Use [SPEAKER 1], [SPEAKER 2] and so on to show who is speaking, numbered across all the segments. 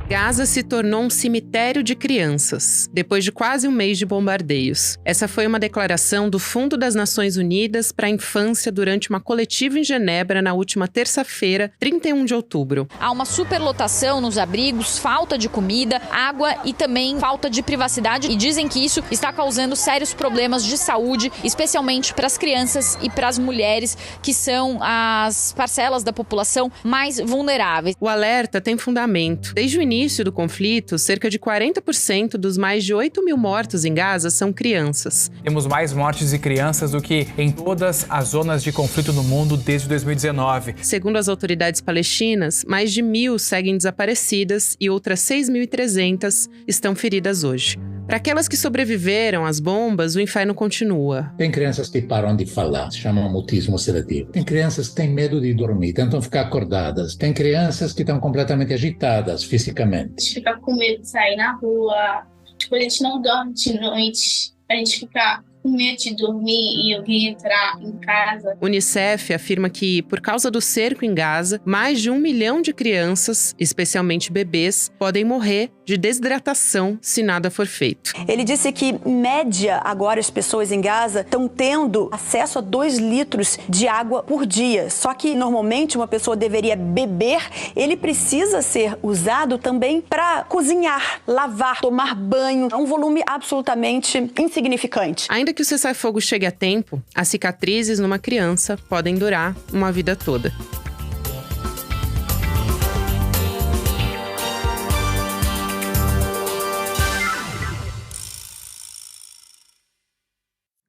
[SPEAKER 1] Gaza se tornou um cemitério de crianças, depois de quase um mês de bombardeios. Essa foi uma declaração do Fundo das Nações Unidas para a Infância durante uma coletiva em Genebra na última terça-feira, 31 de outubro.
[SPEAKER 2] Há uma superlotação nos abrigos, falta de comida, água e também falta de privacidade. E dizem que isso está causando sérios problemas de saúde, especialmente para as crianças e para as mulheres, que são as parcelas da população mais vulneráveis.
[SPEAKER 1] O alerta tem fundamento. Desde o início do conflito, cerca de 40% dos mais de 8 mil mortos em Gaza são crianças.
[SPEAKER 3] Temos mais mortes de crianças do que em todas as zonas de conflito no mundo desde 2019.
[SPEAKER 1] Segundo as autoridades palestinas, mais de 1.000 seguem desaparecidas e outras 6.300 estão feridas hoje. Para aquelas que sobreviveram às bombas, o inferno continua.
[SPEAKER 4] Tem crianças que param de falar, se chama mutismo seletivo. Tem crianças que têm medo de dormir, tentam ficar acordadas. Tem crianças que estão completamente agitadas fisicamente.
[SPEAKER 5] Fica com medo de sair na rua. A gente não dorme de noite. A gente fica com medo de dormir e alguém entrar em casa.
[SPEAKER 1] O Unicef afirma que, por causa do cerco em Gaza, mais de 1 milhão de crianças, especialmente bebês, podem morrer de desidratação se nada for feito.
[SPEAKER 6] Ele disse que, em média, agora as pessoas em Gaza estão tendo acesso a 2 litros de água por dia. Só que, normalmente, uma pessoa deveria beber, ele precisa ser usado também para cozinhar, lavar, tomar banho. É um volume absolutamente insignificante.
[SPEAKER 1] Ainda que o cessar-fogo chegue a tempo, as cicatrizes numa criança podem durar uma vida toda.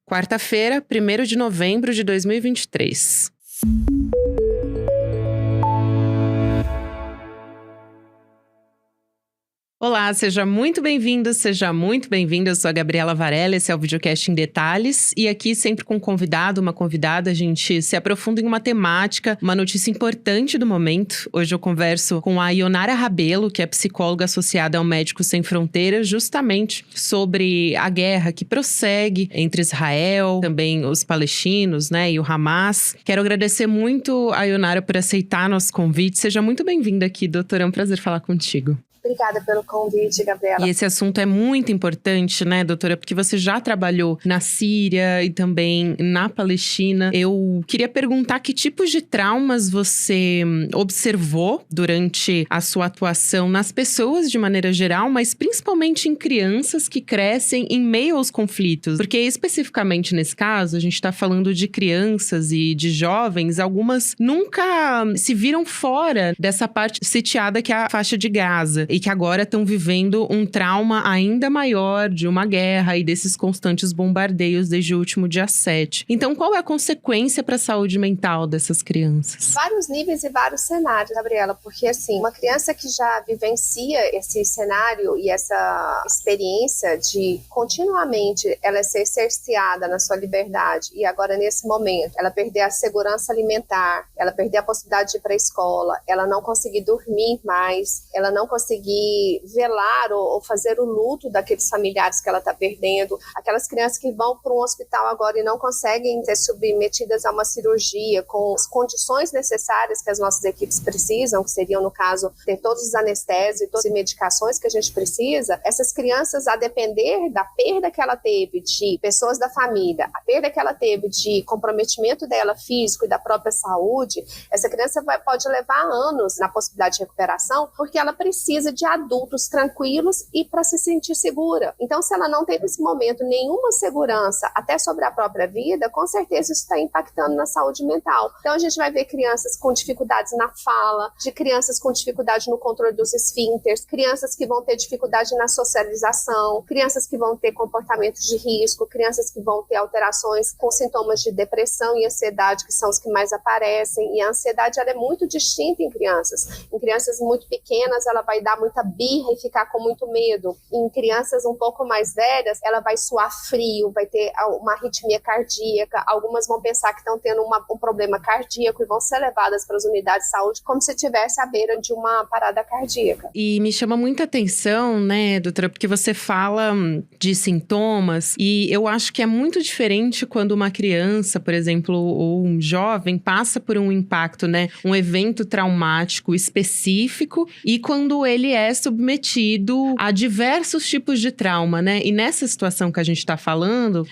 [SPEAKER 1] Quarta-feira, 1º de novembro de 2023. Olá, seja muito bem-vindo, seja muito bem-vinda. Eu sou a Gabriela Varela, esse é o Videocast em Detalhes. E aqui, sempre com um convidado, uma convidada, a gente se aprofunda em uma temática, uma notícia importante do momento. Hoje eu converso com a Ionara Rabelo, que é psicóloga associada ao Médicos Sem Fronteiras, justamente sobre a guerra que prossegue entre Israel, também os palestinos, né, e o Hamas. Quero agradecer muito a Ionara por aceitar nosso convite. Seja muito bem-vinda aqui, doutora. É um prazer falar contigo.
[SPEAKER 7] Obrigada pelo convite, Gabriela.
[SPEAKER 1] E esse assunto é muito importante, né, doutora? Porque você já trabalhou na Síria e também na Palestina. Eu queria perguntar que tipos de traumas você observou durante a sua atuação nas pessoas de maneira geral, mas principalmente em crianças que crescem em meio aos conflitos. Porque especificamente nesse caso, a gente está falando de crianças e de jovens, algumas nunca se viram fora dessa parte sitiada que é a faixa de Gaza. E que agora estão vivendo um trauma ainda maior de uma guerra e desses constantes bombardeios desde o último dia 7. Então, qual é a consequência para a saúde mental dessas crianças?
[SPEAKER 7] Vários níveis e vários cenários, Gabriela, porque assim, uma criança que já vivencia esse cenário e essa experiência de continuamente ela ser cerceada na sua liberdade e agora nesse momento ela perder a segurança alimentar, ela perder a possibilidade de ir para a escola, ela não conseguir dormir mais, ela não conseguir velar ou fazer o luto daqueles familiares que ela está perdendo, aquelas crianças que vão para um hospital agora e não conseguem ser submetidas a uma cirurgia com as condições necessárias que as nossas equipes precisam, que seriam, no caso, ter todos os anestésios e todas as medicações que a gente precisa, essas crianças, a depender da perda que ela teve de pessoas da família, a perda que ela teve de comprometimento dela físico e da própria saúde, essa criança pode levar anos na possibilidade de recuperação, porque ela precisa de adultos tranquilos e para se sentir segura. Então, se ela não tem nesse momento nenhuma segurança até sobre a própria vida, com certeza isso está impactando na saúde mental. Então, a gente vai ver crianças com dificuldades na fala, de crianças com dificuldade no controle dos esfíncteres, crianças que vão ter dificuldade na socialização, crianças que vão ter comportamentos de risco, crianças que vão ter alterações com sintomas de depressão e ansiedade, que são os que mais aparecem. E a ansiedade ela é muito distinta em crianças. Em crianças muito pequenas, ela vai dar muita birra e ficar com muito medo. Em crianças um pouco mais velhas, ela vai suar frio, vai ter uma arritmia cardíaca, algumas vão pensar que estão tendo um problema cardíaco e vão ser levadas para as unidades de saúde como se estivesse à beira de uma parada cardíaca.
[SPEAKER 1] E me chama muita atenção, né, doutora, porque você fala de sintomas e eu acho que é muito diferente quando uma criança, por exemplo, ou um jovem passa por um impacto, né, um evento traumático específico e quando ele é submetido a diversos tipos de trauma, né? E nessa situação que a gente tá falando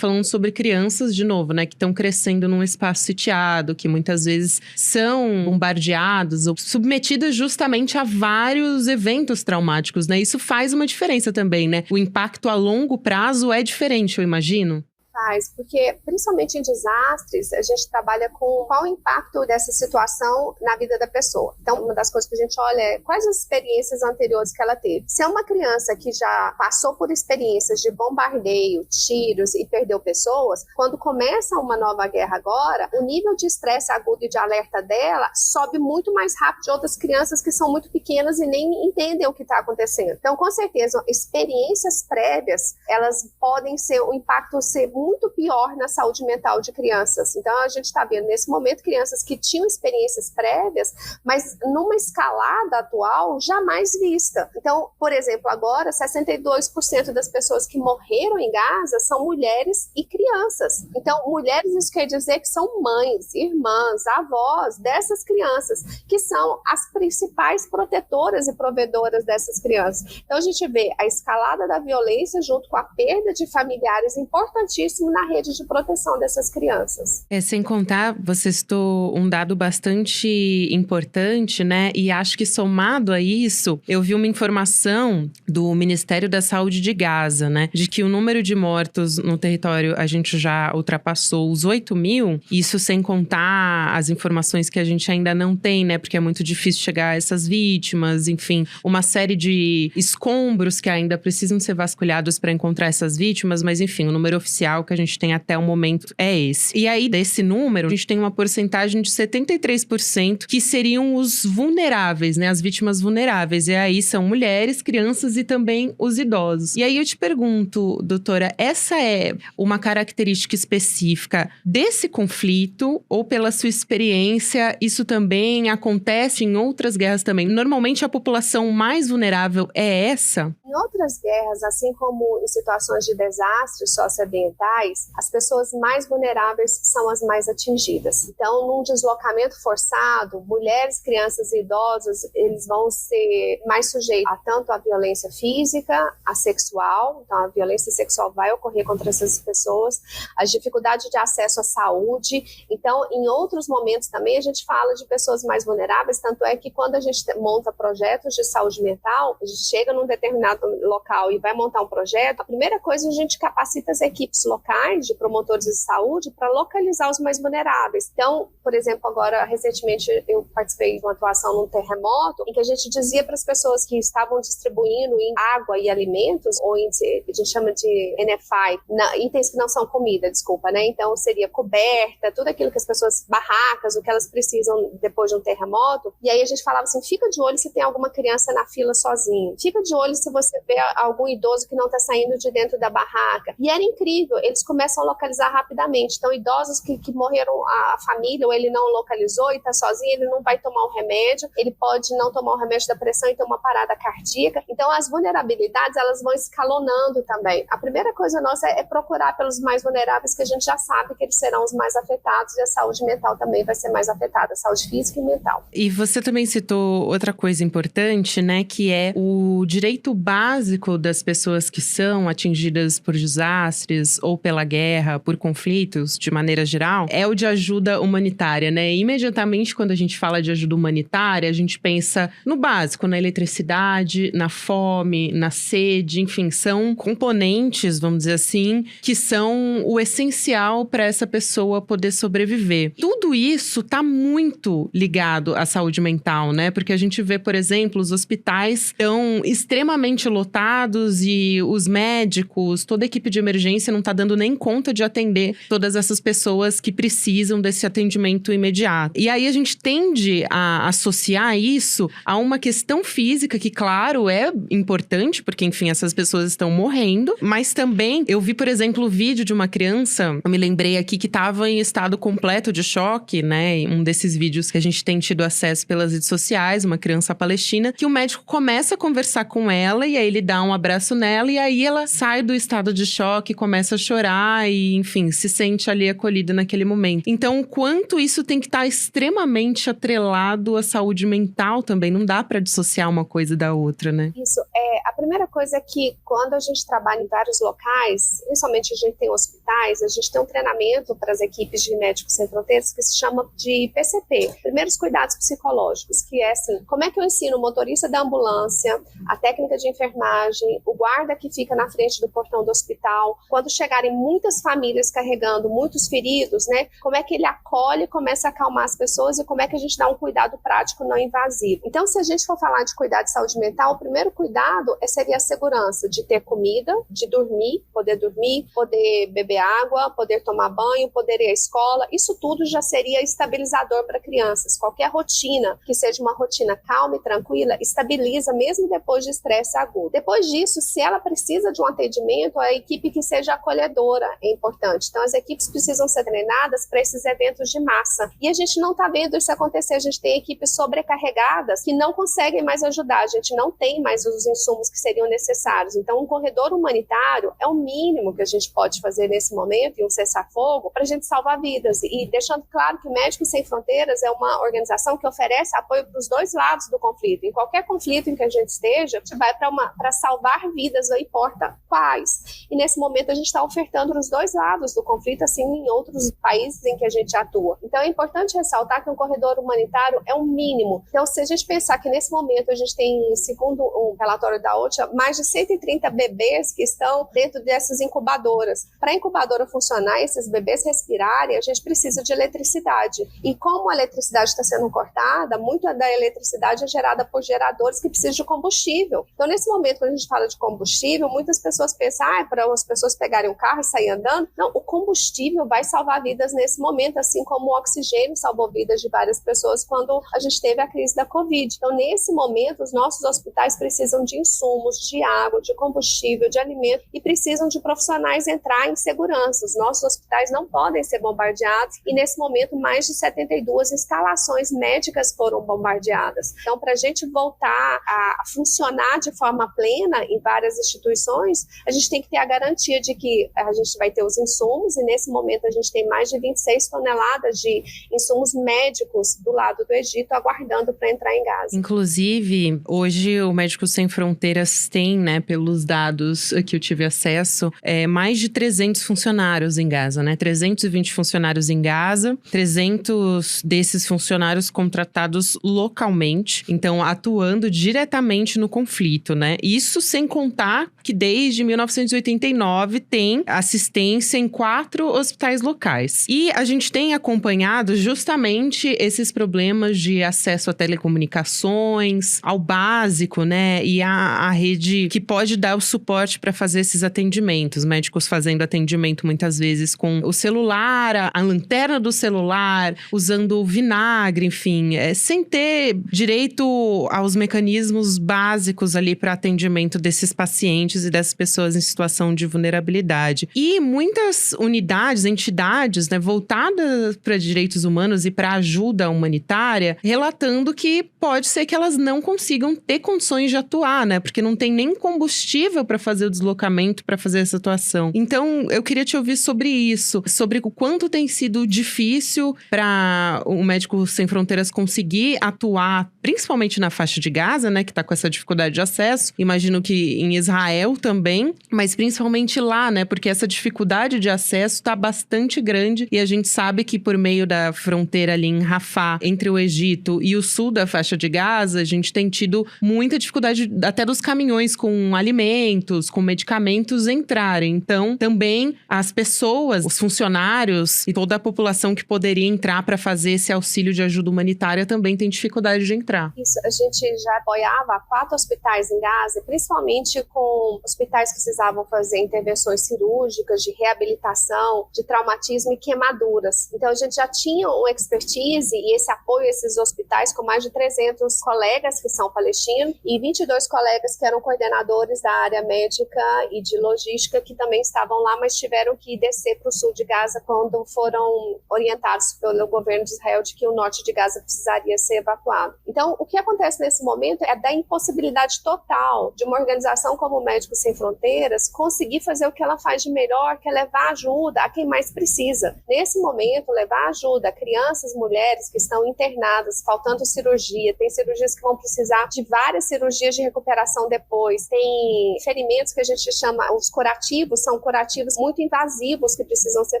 [SPEAKER 1] sobre crianças, de novo, né, que estão crescendo num espaço sitiado, que muitas vezes são bombardeados ou submetidas justamente a vários eventos traumáticos, né? Isso faz uma diferença também, né? O impacto a longo prazo é diferente, eu imagino.
[SPEAKER 7] Faz, porque principalmente em desastres, a gente trabalha com qual o impacto dessa situação na vida da pessoa. Então, uma das coisas que a gente olha é quais as experiências anteriores que ela teve. Se é uma criança que já passou por experiências de bombardeio, tiros e perdeu pessoas, quando começa uma nova guerra agora, o nível de estresse agudo e de alerta dela sobe muito mais rápido de outras crianças que são muito pequenas e nem entendem o que está acontecendo. Então, com certeza, experiências prévias, elas podem ser, o impacto ser muito pior na saúde mental de crianças. Então, a gente está vendo, nesse momento, crianças que tinham experiências prévias, mas numa escalada atual jamais vista. Então, por exemplo, agora, 62% das pessoas que morreram em Gaza são mulheres e crianças. Então, mulheres, isso quer dizer que são mães, irmãs, avós dessas crianças, que são as principais protetoras e provedoras dessas crianças. Então, a gente vê a escalada da violência junto com a perda de familiares importantíssimos na rede de proteção dessas crianças.
[SPEAKER 1] Sem contar, você citou um dado bastante importante, né? E acho que somado a isso, eu vi uma informação do Ministério da Saúde de Gaza, né? De que o número de mortos no território, a gente já ultrapassou os 8.000. Isso sem contar as informações que a gente ainda não tem, né? Porque é muito difícil chegar a essas vítimas, enfim. Uma série de escombros que ainda precisam ser vasculhados para encontrar essas vítimas, mas enfim, o número oficial que a gente tem até o momento é esse. E aí, desse número, a gente tem uma porcentagem de 73% que seriam os vulneráveis, né? As vítimas vulneráveis. E aí são mulheres, crianças e também os idosos. E aí eu te pergunto, doutora, essa é uma característica específica desse conflito ou pela sua experiência, isso também acontece em outras guerras também? Normalmente a população mais vulnerável é essa?
[SPEAKER 7] Em outras guerras, assim como em situações de desastres socioambientais, as pessoas mais vulneráveis são as mais atingidas. Então, num deslocamento forçado, mulheres, crianças e idosos, eles vão ser mais sujeitos a tanto a violência física, a sexual, então a violência sexual vai ocorrer contra essas pessoas, as dificuldades de acesso à saúde. Então, em outros momentos também, a gente fala de pessoas mais vulneráveis, tanto é que quando a gente monta projetos de saúde mental, a gente chega num determinado local e vai montar um projeto, a primeira coisa a gente capacita as equipes locais de promotores de saúde para localizar os mais vulneráveis. Então, por exemplo, agora, recentemente, eu participei de uma atuação num terremoto em que a gente dizia para as pessoas que estavam distribuindo em água e alimentos, ou índice, a gente chama de NFI, itens que não são comida, desculpa, né? Então, seria coberta, tudo aquilo que as pessoas, barracas, o que elas precisam depois de um terremoto. E aí a gente falava assim, fica de olho se tem alguma criança na fila sozinha. Fica de olho se você vê algum idoso que não está saindo de dentro da barraca. E era incrível, eles começam a localizar rapidamente. Então, idosos que morreram, a família, ou ele não localizou e está sozinho, ele não vai tomar um remédio, ele pode não tomar um remédio da pressão e ter uma parada cardíaca. Então, as vulnerabilidades, elas vão escalonando também. A primeira coisa nossa é procurar pelos mais vulneráveis, que a gente já sabe que eles serão os mais afetados, e a saúde mental também vai ser mais afetada, a saúde física e mental.
[SPEAKER 1] E você também citou outra coisa importante, né, que é o direito básico das pessoas que são atingidas por desastres ou pela guerra, por conflitos, de maneira geral, é o de ajuda humanitária, né? Imediatamente, quando a gente fala de ajuda humanitária, a gente pensa no básico, na eletricidade, na fome, na sede, enfim, são componentes, vamos dizer assim, que são o essencial para essa pessoa poder sobreviver. Tudo isso está muito ligado à saúde mental, né? Porque a gente vê, por exemplo, os hospitais estão extremamente lotados e os médicos, toda a equipe de emergência não está dando nem conta de atender todas essas pessoas que precisam desse atendimento imediato. E aí a gente tende a associar isso a uma questão física que, claro, é importante, porque, enfim, essas pessoas estão morrendo, mas também eu vi, por exemplo, o vídeo de uma criança, eu me lembrei aqui que estava em estado completo de choque, né? Um desses vídeos que a gente tem tido acesso pelas redes sociais, uma criança palestina, que o médico começa a conversar com ela e aí ele dá um abraço nela e aí ela sai do estado de choque, começa a chorar e, enfim, se sente ali acolhida naquele momento. Então, o quanto isso tem que estar extremamente atrelado à saúde mental também, não dá para dissociar uma coisa da outra, né?
[SPEAKER 7] Isso, a primeira coisa é que quando a gente trabalha em vários locais, principalmente a gente tem hospitais, a gente tem um treinamento para as equipes de Médicos Sem Fronteiras que se chama de PCP, Primeiros Cuidados Psicológicos, que é assim, como é que eu ensino o motorista da ambulância, a técnica de enfermagem, o guarda que fica na frente do portão do hospital, quando chegarem muitas famílias carregando muitos feridos, né, como é que ele acolhe, começa a acalmar as pessoas e como é que a gente dá um cuidado prático não invasivo. Então, se a gente for falar de cuidado de saúde mental, o primeiro cuidado seria a segurança de ter comida, de dormir, poder beber água, poder tomar banho, poder ir à escola. Isso tudo já seria estabilizador para crianças. Qualquer rotina que seja uma rotina calma e tranquila, estabiliza mesmo depois de estresse agudo. Depois disso, se ela precisa de um atendimento, a equipe que seja acolhedora é importante. Então, as equipes precisam ser treinadas para esses eventos de massa. E a gente não está vendo isso acontecer. A gente tem equipes sobrecarregadas que não conseguem mais ajudar. A gente não tem mais os insumos que seriam necessários. Então, um corredor humanitário é o mínimo que a gente pode fazer nesse momento, e um cessar-fogo, para a gente salvar vidas. E deixando claro que Médicos Sem Fronteiras é uma organização que oferece apoio para os dois lados do conflito. Em qualquer conflito em que a gente esteja, a gente vai para salvar vidas, não importa quais. E nesse momento a gente está ofertando os dois lados do conflito, assim em outros países em que a gente atua. Então é importante ressaltar que um corredor humanitário é um mínimo. Então, se a gente pensar que nesse momento a gente tem, segundo um relatório da OCHA, mais de 130 bebês que estão dentro dessas incubadoras. Para a incubadora funcionar, esses bebês respirarem, a gente precisa de eletricidade. E como a eletricidade está sendo cortada, muita da eletricidade é gerada por geradores que precisam de combustível. Então, nesse momento, quando a gente fala de combustível, muitas pessoas pensam, para as pessoas pegarem um carro e sair andando. Não, o combustível vai salvar vidas nesse momento, assim como o oxigênio salvou vidas de várias pessoas quando a gente teve a crise da Covid. Então, nesse momento, os nossos hospitais precisam de insumos, de água, de combustível, de alimento e precisam de profissionais entrar em segurança. Os nossos hospitais não podem ser bombardeados e, nesse momento, mais de 72 instalações médicas foram bombardeadas. Então, para a gente voltar a funcionar de forma plena em várias instituições, a gente tem que ter a garantia de que a gente vai ter os insumos e, nesse momento, a gente tem mais de 26 toneladas de insumos médicos do lado do Egito aguardando para entrar em Gaza.
[SPEAKER 1] Inclusive, hoje o Médicos Sem Fronteiras tem, né, pelos dados que eu tive acesso, mais de 300 funcionários em Gaza, né? 320 funcionários em Gaza, 300 desses funcionários contratados localmente, então atuando diretamente no conflito, né? Isso sem contar que desde 1989 tem assistência em 4 hospitais locais. E a gente tem acompanhado justamente esses problemas de acesso a telecomunicações, ao básico, né? E a rede que pode dar o suporte para fazer esses atendimentos. Médicos fazendo atendimento muitas vezes com o celular, a lanterna do celular, usando o vinagre, enfim, sem ter direito aos mecanismos básicos ali para atendimento desses pacientes e dessas pessoas em situação de vulnerabilidade. E muitas unidades, entidades, né, voltadas para direitos humanos e para ajuda humanitária, relatando que pode ser que elas não consigam ter condições de atuar, né? Porque não tem nem combustível para fazer o deslocamento, para fazer essa atuação. Então, eu queria te ouvir sobre isso, sobre o quanto tem sido difícil para o Médicos Sem Fronteiras conseguir atuar, principalmente na faixa de Gaza, né, que está com essa dificuldade de acesso. Imagino que em Israel também, mas principalmente lá, né, porque essa dificuldade de acesso está bastante grande e a gente sabe que por meio da fronteira ali em Rafah, entre o Egito e o sul da faixa de Gaza, a gente tem tido muita dificuldade até dos caminhões com alimentos, com medicamentos entrarem. Então, também as pessoas, os funcionários e toda a população que poderia entrar para fazer esse auxílio de ajuda humanitária também tem dificuldade de entrar.
[SPEAKER 7] Isso, a gente já apoiava 4 hospitais em Gaza Gaza, principalmente com hospitais que precisavam fazer intervenções cirúrgicas, de reabilitação, de traumatismo e queimaduras. Então, a gente já tinha uma expertise e esse apoio a esses hospitais com mais de 300 colegas que são palestinos e 22 colegas que eram coordenadores da área médica e de logística que também estavam lá, mas tiveram que descer para o sul de Gaza quando foram orientados pelo governo de Israel de que o norte de Gaza precisaria ser evacuado. Então, o que acontece nesse momento é da impossibilidade total de uma organização como Médicos Sem Fronteiras conseguir fazer o que ela faz de melhor, que é levar ajuda a quem mais precisa. Nesse momento, levar ajuda a crianças, mulheres que estão internadas, faltando cirurgia, tem cirurgias que vão precisar de várias cirurgias de recuperação depois, tem ferimentos que a gente chama, os curativos, são curativos muito invasivos que precisam ser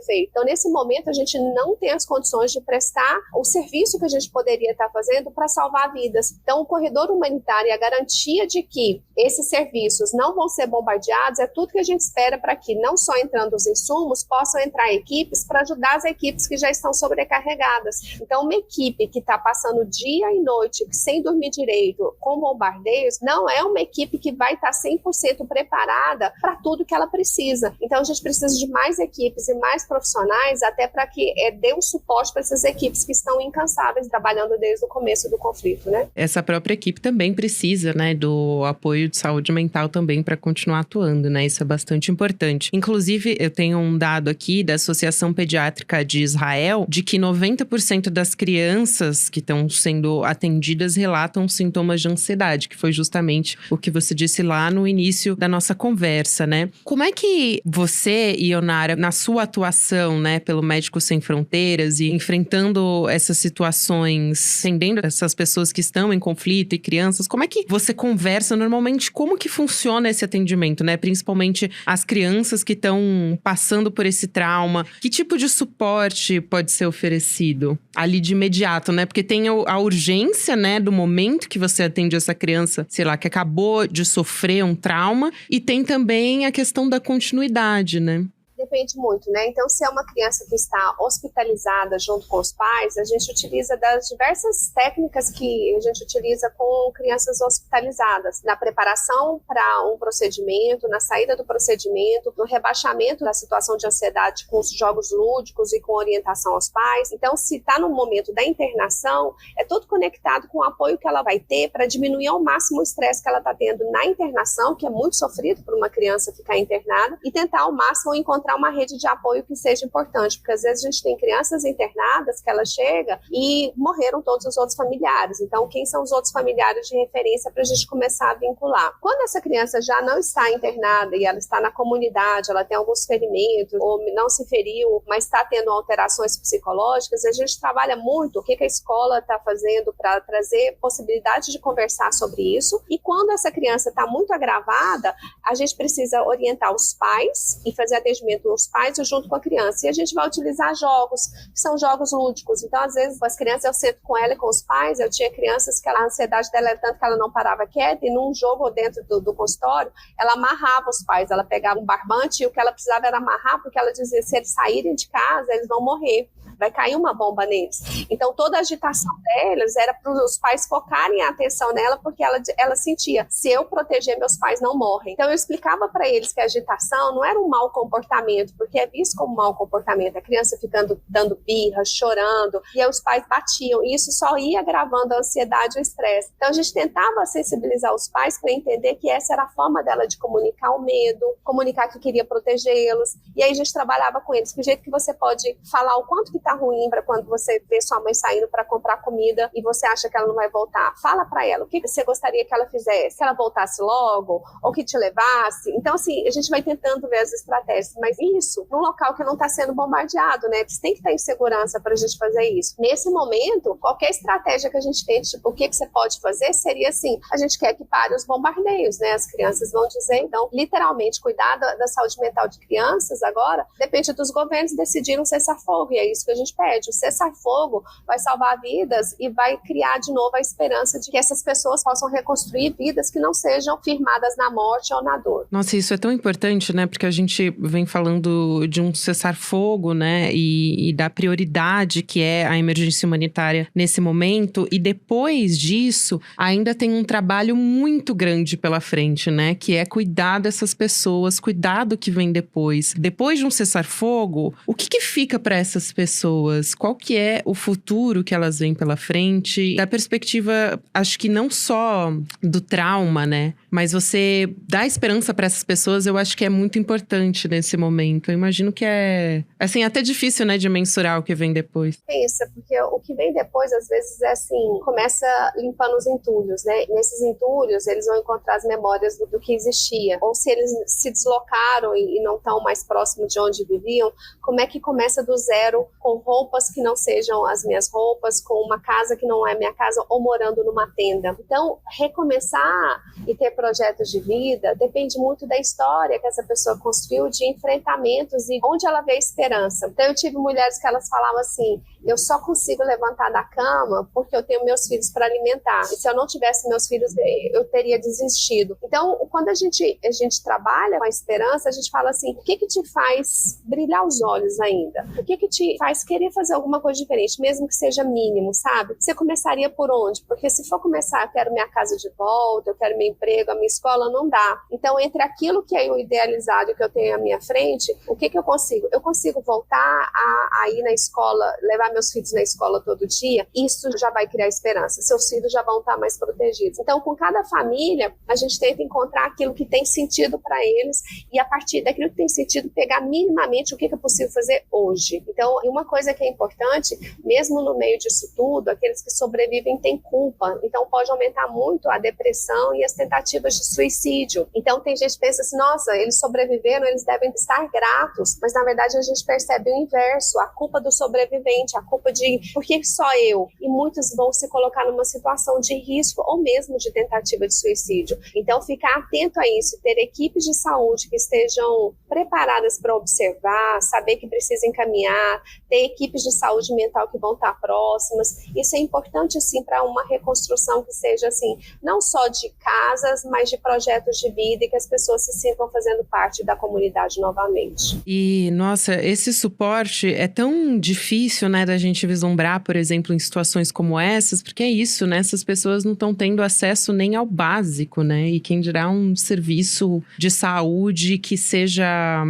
[SPEAKER 7] feitos. Então, nesse momento, a gente não tem as condições de prestar o serviço que a gente poderia estar fazendo para salvar vidas. Então, o corredor humanitário e a garantia de que esses serviços não vão ser bombardeados é tudo que a gente espera para que, não só entrando os insumos, possam entrar equipes para ajudar as equipes que já estão sobrecarregadas. Então, uma equipe que está passando dia e noite sem dormir direito, com bombardeios, não é uma equipe que vai estar 100% preparada para tudo que ela precisa. Então, a gente precisa de mais equipes e mais profissionais até para que dê um suporte para essas equipes que estão incansáveis trabalhando desde o começo do conflito, né?
[SPEAKER 1] Essa própria equipe também precisa, né, do apoio de saúde mental também para continuar atuando, né? Isso é bastante importante. Inclusive, eu tenho um dado aqui da Associação Pediátrica de Israel de que 90% das crianças que estão sendo atendidas relatam sintomas de ansiedade, que foi justamente o que você disse lá no início da nossa conversa, né? Como é que você, Ionara, na sua atuação, né, pelo Médicos Sem Fronteiras e enfrentando essas situações, atendendo essas pessoas que estão em conflito e crianças, como é que você conversa normalmente? Como que funciona esse atendimento, né? Principalmente as crianças que estão passando por esse trauma. Que tipo de suporte pode ser oferecido ali de imediato, né? Porque tem a urgência, né, do momento que você atende essa criança, sei lá, que acabou de sofrer um trauma, e tem também a questão da continuidade, né?
[SPEAKER 7] Depende muito, né? Então, se é uma criança que está hospitalizada junto com os pais, a gente utiliza das diversas técnicas que a gente utiliza com crianças hospitalizadas, na preparação para um procedimento, na saída do procedimento, no rebaixamento da situação de ansiedade com os jogos lúdicos e com orientação aos pais. Então, se está no momento da internação, é tudo conectado com o apoio que ela vai ter para diminuir ao máximo o estresse que ela está tendo na internação, que é muito sofrido por uma criança ficar internada, e tentar ao máximo encontrar uma rede de apoio que seja importante, porque às vezes a gente tem crianças internadas que ela chega e morreram todos os outros familiares. Então, quem são os outros familiares de referência para a gente começar a vincular? Quando essa criança já não está internada e ela está na comunidade, ela tem alguns ferimentos ou não se feriu, mas está tendo alterações psicológicas, a gente trabalha muito o que a escola está fazendo para trazer possibilidade de conversar sobre isso. E quando essa criança está muito agravada, a gente precisa orientar os pais e fazer atendimento os pais junto com a criança. E a gente vai utilizar jogos, que são jogos lúdicos. Então, às vezes, as crianças, eu sento com ela e com os pais, eu tinha crianças que a ansiedade dela era tanto que ela não parava quieta, e num jogo dentro do consultório, ela amarrava os pais, ela pegava um barbante e o que ela precisava era amarrar, porque ela dizia, se eles saírem de casa, eles vão morrer. Vai cair uma bomba neles. Então, toda a agitação deles era para os pais focarem a atenção nela, porque ela sentia, se eu proteger, meus pais não morrem. Então, eu explicava para eles que a agitação não era um mau comportamento, porque é visto como mau comportamento, a criança ficando dando birra, chorando, e aí os pais batiam, e isso só ia agravando a ansiedade e o estresse. Então, a gente tentava sensibilizar os pais para entender que essa era a forma dela de comunicar o medo, comunicar que queria protegê-los, e aí a gente trabalhava com eles, que o jeito que você pode falar o quanto que tá ruim para quando você vê sua mãe saindo para comprar comida e você acha que ela não vai voltar. Fala para ela o que você gostaria que ela fizesse, que ela voltasse logo ou que te levasse. Então, assim, a gente vai tentando ver as estratégias, mas isso num local que não está sendo bombardeado, né? Você tem que estar em segurança para a gente fazer isso. Nesse momento, qualquer estratégia que a gente tente, tipo, o que você pode fazer, seria assim, a gente quer que pare os bombardeios, né? As crianças vão dizer, então, literalmente, cuidar da saúde mental de crianças agora depende dos governos decidirem um cessar-fogo, e é isso que a gente pede. O cessar-fogo vai salvar vidas e vai criar de novo a esperança de que essas pessoas possam reconstruir vidas que não sejam firmadas na morte ou na dor.
[SPEAKER 1] Nossa, isso é tão importante, né? Porque a gente vem falando falando de um cessar-fogo, né? E da prioridade que é a emergência humanitária nesse momento. E depois disso, ainda tem um trabalho muito grande pela frente, né? Que é cuidar dessas pessoas, cuidar do que vem depois. Depois de um cessar-fogo, o que fica para essas pessoas? Qual que é o futuro que elas veem pela frente? Da perspectiva, acho que não só do trauma, né? Mas você dá esperança para essas pessoas, eu acho que é muito importante nesse momento. Eu imagino que é, assim, até difícil, né, de mensurar o que vem depois.
[SPEAKER 7] É isso, porque o que vem depois, às vezes, é assim, começa limpando os entulhos, né? Nesses entulhos, eles vão encontrar as memórias do que existia. Ou se eles se deslocaram e não estão mais próximos de onde viviam, como é que começa do zero, com roupas que não sejam as minhas roupas, com uma casa que não é minha casa, ou morando numa tenda. Então, recomeçar e ter projetos de vida depende muito da história que essa pessoa construiu, de enfrentamentos e onde ela vê a esperança. Então, eu tive mulheres que elas falavam assim, eu só consigo levantar da cama porque eu tenho meus filhos para alimentar. E se eu não tivesse meus filhos, eu teria desistido. Então, quando a gente trabalha com a esperança, a gente fala assim, o que te faz brilhar os olhos ainda? O que te faz querer fazer alguma coisa diferente, mesmo que seja mínimo, sabe? Você começaria por onde? Porque se for começar, eu quero minha casa de volta, eu quero meu emprego, a minha escola, não dá. Então, entre aquilo que é o idealizado que eu tenho à minha frente, o que eu consigo? Eu consigo voltar a ir na escola, levar meus filhos na escola todo dia? Isso já vai criar esperança. Seus filhos já vão estar mais protegidos. Então, com cada família, a gente tenta encontrar aquilo que tem sentido para eles e, a partir daquilo que tem sentido, pegar minimamente o que é possível fazer hoje. Então, uma coisa que é importante, mesmo no meio disso tudo, aqueles que sobrevivem têm culpa. Então, pode aumentar muito a depressão e as tentativas de suicídio. Então, tem gente que pensa assim, nossa, eles sobreviveram, eles devem estar gratos. Mas, na verdade, a gente percebe o inverso, a culpa do sobrevivente, a culpa de por que só eu? E muitos vão se colocar numa situação de risco ou mesmo de tentativa de suicídio. Então, ficar atento a isso, ter equipes de saúde que estejam preparadas para observar, saber que precisa encaminhar, ter equipes de saúde mental que vão estar próximas. Isso é importante, assim, para uma reconstrução que seja, assim, não só de casas, mas de projetos de vida e que as pessoas se sintam fazendo parte da comunidade novamente.
[SPEAKER 1] E, nossa, esse suporte é tão difícil, né, da gente vislumbrar, por exemplo, em situações como essas, porque é isso, né, essas pessoas não estão tendo acesso nem ao básico, né, e quem dirá um serviço de saúde que seja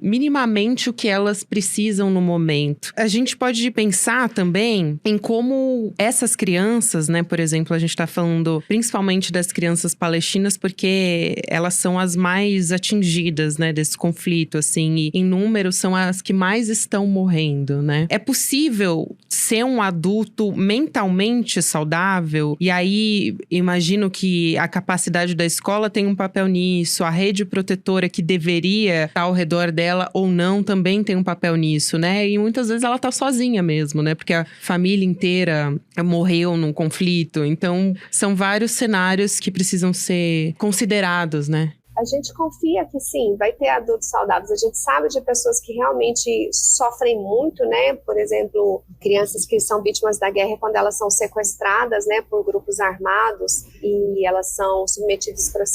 [SPEAKER 1] minimamente o que elas precisam no momento. A gente pode pensar também em como essas crianças, né, por exemplo, a gente está falando principalmente das crianças palestinas, porque elas são as mais atingidas, né, desse conflito, assim, e em número são as que mais estão morrendo, né? É possível ser um adulto mentalmente saudável? E aí, imagino que a capacidade da escola tem um papel nisso, a rede protetora que deveria estar ao redor dela ou não também tem um papel nisso, né? E muitas vezes ela tá sozinha mesmo, né? Porque a família inteira morreu num conflito. Então, são vários cenários que precisam ser considerados, né?
[SPEAKER 7] A gente confia que sim, vai ter adultos saudáveis. A gente sabe de pessoas que realmente sofrem muito, né? Por exemplo, crianças que são vítimas da guerra quando elas são sequestradas, né, por grupos armados e elas são submetidas para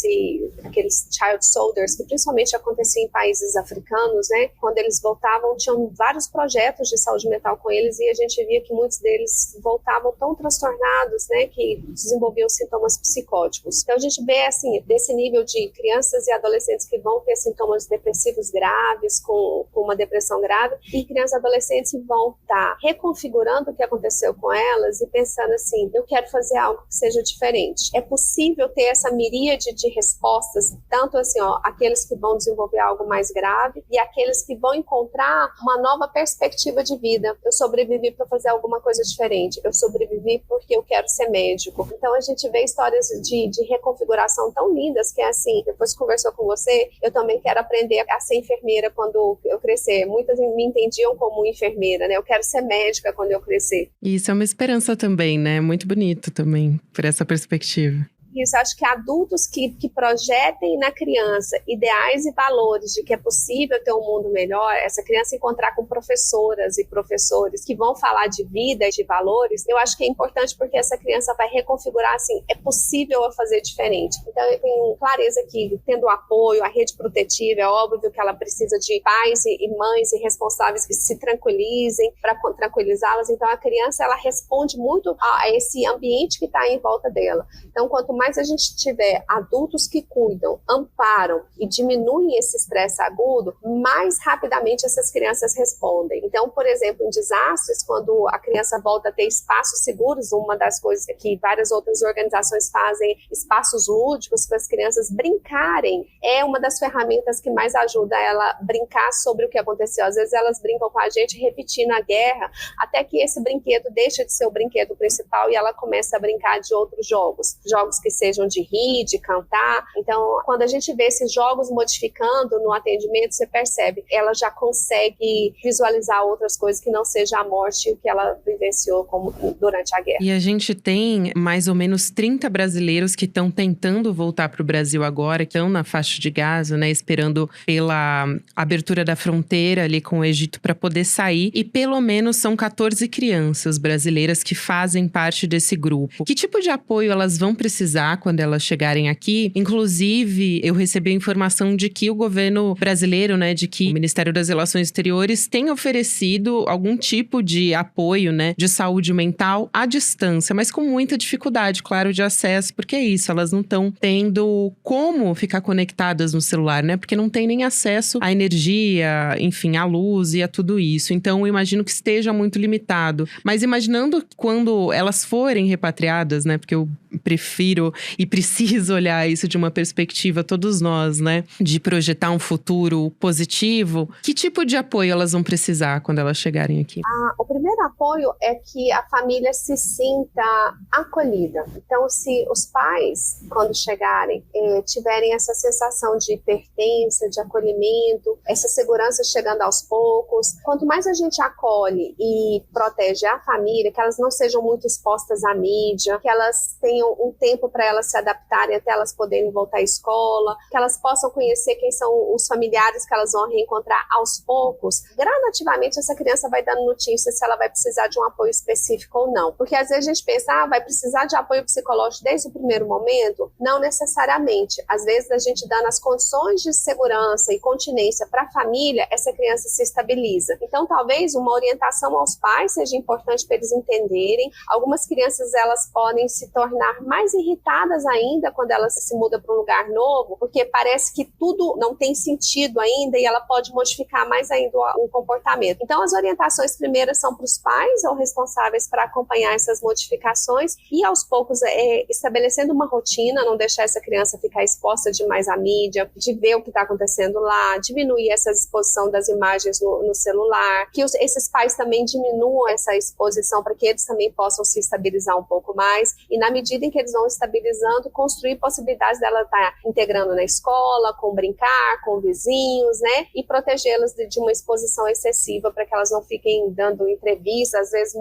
[SPEAKER 7] aqueles child soldiers, que principalmente acontecia em países africanos, né? Quando eles voltavam, tinham vários projetos de saúde mental com eles e a gente via que muitos deles voltavam tão transtornados, né, que desenvolviam sintomas psicóticos. Então a gente vê, assim, desse nível de crianças e adolescentes que vão ter sintomas depressivos graves, com uma depressão grave, e crianças e adolescentes que vão estar reconfigurando o que aconteceu com elas e pensando assim, eu quero fazer algo que seja diferente. É possível ter essa miríade de respostas, tanto assim, aqueles que vão desenvolver algo mais grave e aqueles que vão encontrar uma nova perspectiva de vida. Eu sobrevivi para fazer alguma coisa diferente, eu sobrevivi porque eu quero ser médico. Então a gente vê histórias de reconfiguração tão lindas que é assim, depois que conversou com você, eu também quero aprender a ser enfermeira quando eu crescer. Muitas me entendiam como enfermeira, né? Eu quero ser médica quando eu crescer.
[SPEAKER 1] E isso é uma esperança também, né? Muito bonito também, por essa perspectiva.
[SPEAKER 7] Isso, acho que adultos que projetem na criança ideais e valores de que é possível ter um mundo melhor, essa criança encontrar com professoras e professores que vão falar de vida e de valores, eu acho que é importante porque essa criança vai reconfigurar assim, é possível eu fazer diferente. Então eu tenho clareza que tendo o apoio, a rede protetiva, é óbvio que ela precisa de pais e mães e responsáveis que se tranquilizem para tranquilizá-las. Então a criança ela responde muito a esse ambiente que está em volta dela. Então quanto mais a gente tiver adultos que cuidam, amparam e diminuem esse estresse agudo, mais rapidamente essas crianças respondem. Então, por exemplo, em desastres, quando a criança volta a ter espaços seguros, uma das coisas que várias outras organizações fazem, espaços lúdicos para as crianças brincarem, é uma das ferramentas que mais ajuda ela a brincar sobre o que aconteceu. Às vezes elas brincam com a gente repetindo a guerra, até que esse brinquedo deixa de ser o brinquedo principal e ela começa a brincar de outros jogos que sejam de rir, de cantar. Então, quando a gente vê esses jogos modificando no atendimento, você percebe, ela já consegue visualizar outras coisas que não seja a morte e o que ela vivenciou como durante a guerra.
[SPEAKER 1] E a gente tem mais ou menos 30 brasileiros que estão tentando voltar para o Brasil agora, que estão na faixa de Gaza, né, esperando pela abertura da fronteira ali com o Egito para poder sair. E pelo menos são 14 crianças brasileiras que fazem parte desse grupo. Que tipo de apoio elas vão precisar quando elas chegarem aqui? Inclusive, eu recebi a informação de que o governo brasileiro, né, de que o Ministério das Relações Exteriores tem oferecido algum tipo de apoio, né, de saúde mental à distância, mas com muita dificuldade, claro, de acesso, porque é isso, elas não estão tendo como ficar conectadas no celular, né, porque não tem nem acesso à energia, enfim, à luz e a tudo isso. Então, eu imagino que esteja muito limitado. Mas imaginando quando elas forem repatriadas, né, porque eu prefiro e preciso olhar isso de uma perspectiva, todos nós, né, de projetar um futuro positivo, que tipo de apoio elas vão precisar quando elas chegarem aqui?
[SPEAKER 7] O primeiro apoio é que a família se sinta acolhida. Então, se os pais, quando chegarem, tiverem essa sensação de pertença, de acolhimento, essa segurança chegando aos poucos, quanto mais a gente acolhe e protege a família, que elas não sejam muito expostas à mídia, que elas tenham um tempo para elas se adaptarem até elas poderem voltar à escola, que elas possam conhecer quem são os familiares que elas vão reencontrar aos poucos, gradativamente essa criança vai dando notícias se ela vai precisar de um apoio específico ou não. Porque às vezes a gente pensa, vai precisar de apoio psicológico desde o primeiro momento? Não necessariamente. Às vezes a gente dando as condições de segurança e continência para a família, essa criança se estabiliza. Então talvez uma orientação aos pais seja importante para eles entenderem. Algumas crianças elas podem se tornar mais irritadas ainda quando elas se mudam para um lugar novo, porque parece que tudo não tem sentido ainda e ela pode modificar mais ainda o comportamento. Então as orientações primeiras são para os pais ou responsáveis para acompanhar essas modificações e aos poucos estabelecendo uma rotina, não deixar essa criança ficar exposta demais à mídia, de ver o que está acontecendo lá, diminuir essa exposição das imagens no celular, que esses pais também diminuam essa exposição para que eles também possam se estabilizar um pouco mais e na medida em que eles vão estabilizando, construir possibilidades dela estar integrando na escola, com brincar, com vizinhos, né, e protegê-las de uma exposição excessiva para que elas não fiquem dando entrevistas. Às vezes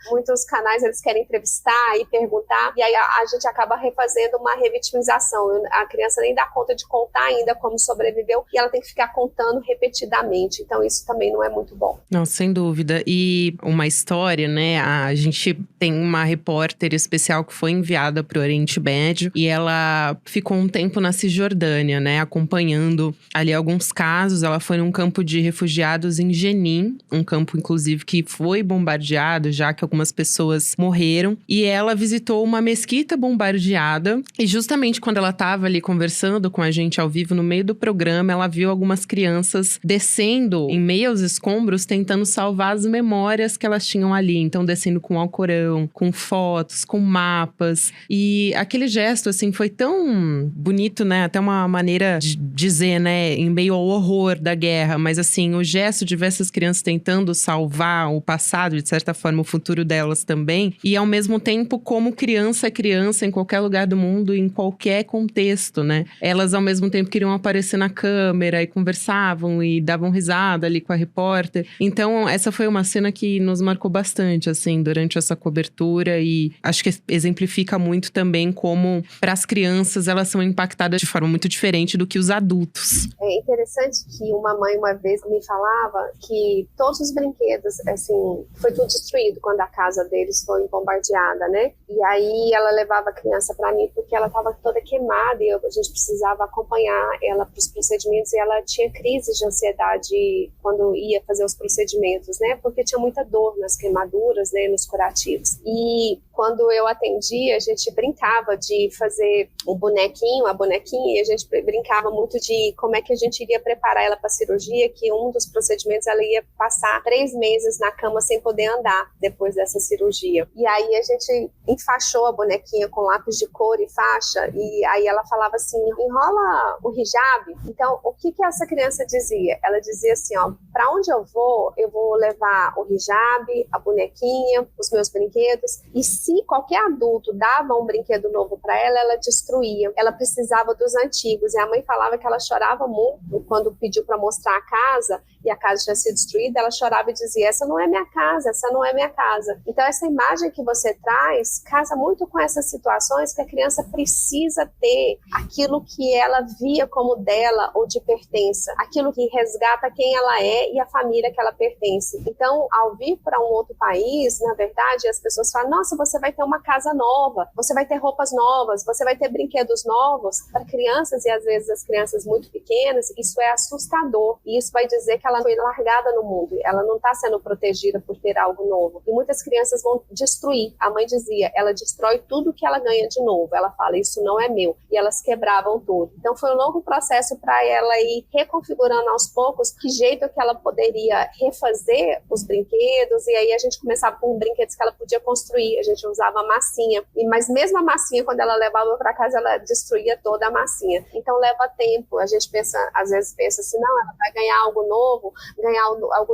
[SPEAKER 7] muitos canais eles querem entrevistar e perguntar e aí a gente acaba refazendo uma revitimização. A criança nem dá conta de contar ainda como sobreviveu e ela tem que ficar contando repetidamente. Então isso também não é muito bom.
[SPEAKER 1] Não, sem dúvida. E uma história, né? A gente tem uma repórter especial que foi enviada para o Oriente Médio e ela ficou um tempo na Cisjordânia, né? Acompanhando ali alguns casos. Ela foi num campo de refugiados em Jenin, um campo inclusive que foi bombardeado, já que algumas pessoas morreram. E ela visitou uma mesquita bombardeada e justamente quando ela estava ali conversando com a gente ao vivo, no meio do programa, ela viu algumas crianças descendo em meio aos escombros, tentando salvar as memórias que elas tinham ali. Então, descendo com Alcorão, com fotos, com mapas. E aquele gesto, assim, foi tão bonito, né? Até uma maneira de dizer, né? Em meio ao horror da guerra. Mas, assim, o gesto de ver essas crianças tentando salvar o passado, de certa forma, o futuro delas também. E, ao mesmo tempo, como criança é criança em qualquer lugar do mundo, em qualquer contexto, né? Elas, ao mesmo tempo, queriam aparecer na câmera e conversavam e davam risada ali com a repórter. Então, essa foi uma cena que nos marcou bastante, assim, durante essa cobertura. E acho que exemplifica muito também como para as crianças elas são impactadas de forma muito diferente do que os adultos.
[SPEAKER 7] É interessante que uma mãe uma vez me falava que todos os brinquedos, assim, foi tudo destruído quando a casa deles foi bombardeada, né? E aí ela levava a criança para mim porque ela estava toda queimada e a gente precisava acompanhar ela para os procedimentos, e ela tinha crises de ansiedade quando ia fazer os procedimentos, né? Porque tinha muita dor nas queimaduras, né? Nos curativos. E quando eu atendia, a gente brincava de fazer o bonequinho, a bonequinha, e a gente brincava muito de como é que a gente iria preparar ela para a cirurgia, que um dos procedimentos ela ia passar 3 meses na cama sem poder andar depois dessa cirurgia. E aí a gente enfaixou a bonequinha com lápis de cor e faixa, e aí ela falava assim, enrola o hijab. Então, o que essa criança dizia? Ela dizia assim, ó, para onde eu vou levar o hijab, a bonequinha, os meus brinquedos, e se qualquer adulto dava um brinquedo novo para ela, ela destruía. Ela precisava dos antigos, e a mãe falava que ela chorava muito quando pediu para mostrar a casa, e a casa tinha sido destruída, ela chorava e dizia, essa não é minha casa, essa não é minha casa. Então essa imagem que você traz casa muito com essas situações que a criança precisa ter aquilo que ela via como dela ou de pertença, aquilo que resgata quem ela é e a família que ela pertence. Então, ao vir para um outro país, na verdade, as pessoas falam, nossa, você vai ter uma casa nova, você vai ter roupas novas, você vai ter brinquedos novos. Para crianças, e às vezes as crianças muito pequenas, isso é assustador, e isso vai dizer que ela foi largada no mundo, ela não está sendo protegida por ter algo novo. E muitas crianças vão destruir. A mãe dizia, ela destrói tudo que ela ganha de novo. Ela fala, isso não é meu. E elas quebravam tudo. Então foi um longo processo para ela ir reconfigurando aos poucos que jeito que ela poderia refazer os brinquedos, e aí a gente começava com brinquedos que ela podia construir, a gente usava a massinha, mas mesmo a massinha, quando ela levava para casa, ela destruía toda a massinha. Então leva tempo, a gente pensa, às vezes pensa assim, não, ela vai ganhar algo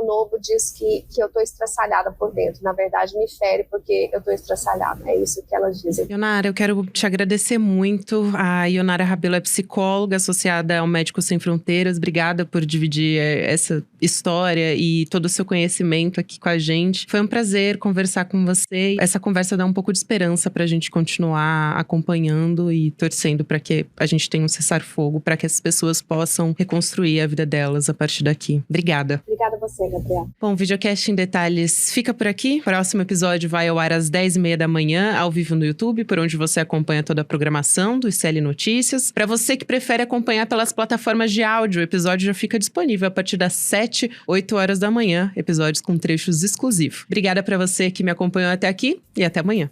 [SPEAKER 7] novo, diz que eu estou estraçalhada por dentro, na verdade me fere porque eu estou estraçalhada, é isso que elas dizem.
[SPEAKER 1] Ionara, eu quero te agradecer muito. A Ionara Rabelo é psicóloga associada ao Médicos Sem Fronteiras. Obrigada por dividir essa história e todo o seu conhecimento aqui com a gente. Foi um prazer conversar com você. Essa conversa dá um pouco de esperança pra gente continuar acompanhando e torcendo para que a gente tenha um cessar-fogo, para que as pessoas possam reconstruir a vida delas a partir daqui. Obrigada.
[SPEAKER 7] Obrigada a você, Gabriela.
[SPEAKER 1] Bom, o Videocast em Detalhes fica por aqui. O próximo episódio vai ao ar às 10h30 da manhã, ao vivo no YouTube, por onde você acompanha toda a programação do ICL Notícias. Para você que prefere acompanhar pelas plataformas de áudio, o episódio já fica disponível a partir das 7, 8 horas da manhã, episódios com trechos exclusivos. Obrigada para você que me acompanhou até aqui e até amanhã.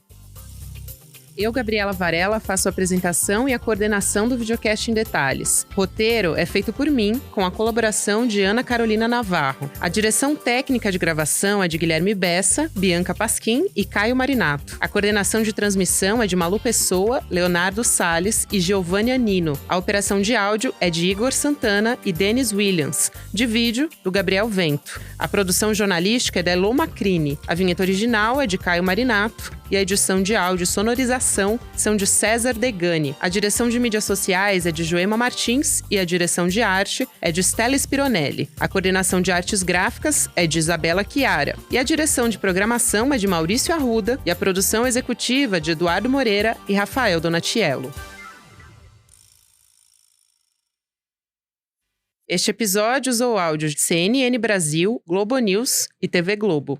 [SPEAKER 1] Eu, Gabriela Varela, faço a apresentação e a coordenação do Videocast em Detalhes. Roteiro é feito por mim, com a colaboração de Ana Carolina Navarro. A direção técnica de gravação é de Guilherme Bessa, Bianca Pasquim e Caio Marinato. A coordenação de transmissão é de Malu Pessoa, Leonardo Salles e Giovanni Anino. A operação de áudio é de Igor Santana e Denis Williams. De vídeo, do Gabriel Vento. A produção jornalística é da Elô Macrini. A vinheta original é de Caio Marinato. E a edição de áudio e sonorização são de César Degani. A direção de mídias sociais é de Joema Martins e a direção de arte é de Stella Spironelli. A coordenação de artes gráficas é de Isabela Chiara. E a direção de programação é de Maurício Arruda e a produção executiva de Eduardo Moreira e Rafael Donatiello. Este episódio usou áudios de CNN Brasil, Globo News e TV Globo.